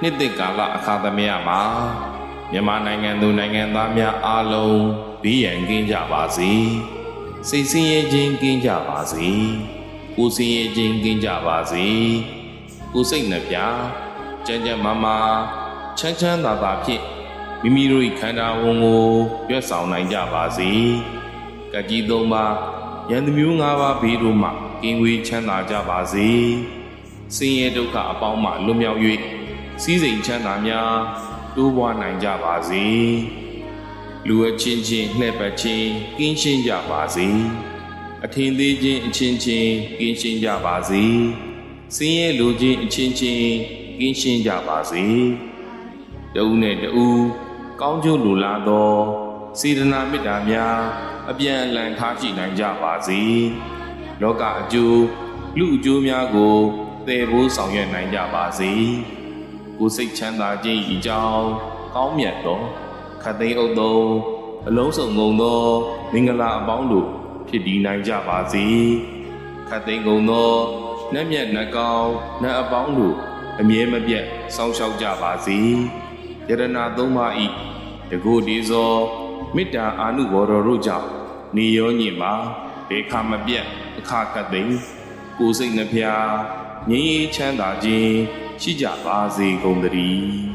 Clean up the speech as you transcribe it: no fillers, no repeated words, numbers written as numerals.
နှစ်သက်ကာလအခါသမယမှာမြန်မာနိုင်ငံသူနိုင်ငံသားများအားလုံးဘေးရန်ကင်းကြပါစေစိတ်ဆင်းရဲခြင်းကင်းကြပါစေကိုယ်ဆင်းရဲခြင်းကင်းကြပါစေကိုယ်စိတ်နှပြကျန်းကျန်းမာမာချမ်းချမ်းသာသာဖြင့်မိမိတို့၏ခန္ဓာဝန်ကိုရွတ်ဆောင်နိုင်ကြပါစေကကြီးသုံးပါရန်သူမျိုး၅ပါးဘေးတို့မှကင်းဝေးချမ်းသာကြပါစေဆင်းရဲဒုက္ခအပေါင်းမှလွတ်မြောက်၍စည်းစိမ်ချမ်းသာများတိုးပွားနိုင်ကြပါစေလူအချင်းချင်းနှဲ့ပတ်ခြင်းကင်းရှင်းကြပါစေအထင်သေးခြင်းအချင်းချင်းကင်းရှင်းကြပါစေဆင်းရဲလိုခြင်းအချင်းချင်းကင်းရှင်းကြပါစေတဦးနဲ့တဦးကောင်းကျိုးလိုလားသောစေတနာမေတ္တာများအပြန်အလှန်ထားရှိနိုင်ကြပါစေလောကအကျိုးလူအကျိုးများကိုသယ်ဖို့ဆောင်ရွက်နိုင်ကြပါစေကိုယ်စိတ်ချမ်းသာခြင်းအကြောင်းကောင်းမြတ်သောခတ်သိမ်းဥသောအလုံးစုံကုန်သောမင်္ဂလာအပေါင်းတို့ဖြစ်တည်နိုင်ကြပါစေခတ်သိမ်းကုန်သောနတ်မြတ်နတ်ကောင်းနတ်အပေါင်းတို့အမြဲမပြတ်စောင့်ရှောက်ကြပါစေယရဏသုံးပါးဤတကုဒီဇောမေတ္တာအာနုဘော်တော်တို့ကြောင့်နေရောညင်မှာဘေခမပြတ်အခါခတ်သိမ်းကိုယ်စိတ်နှဖျားငြိမ်းချမ်းသာခြင်းရှိကြပါစေကုန်သတည်း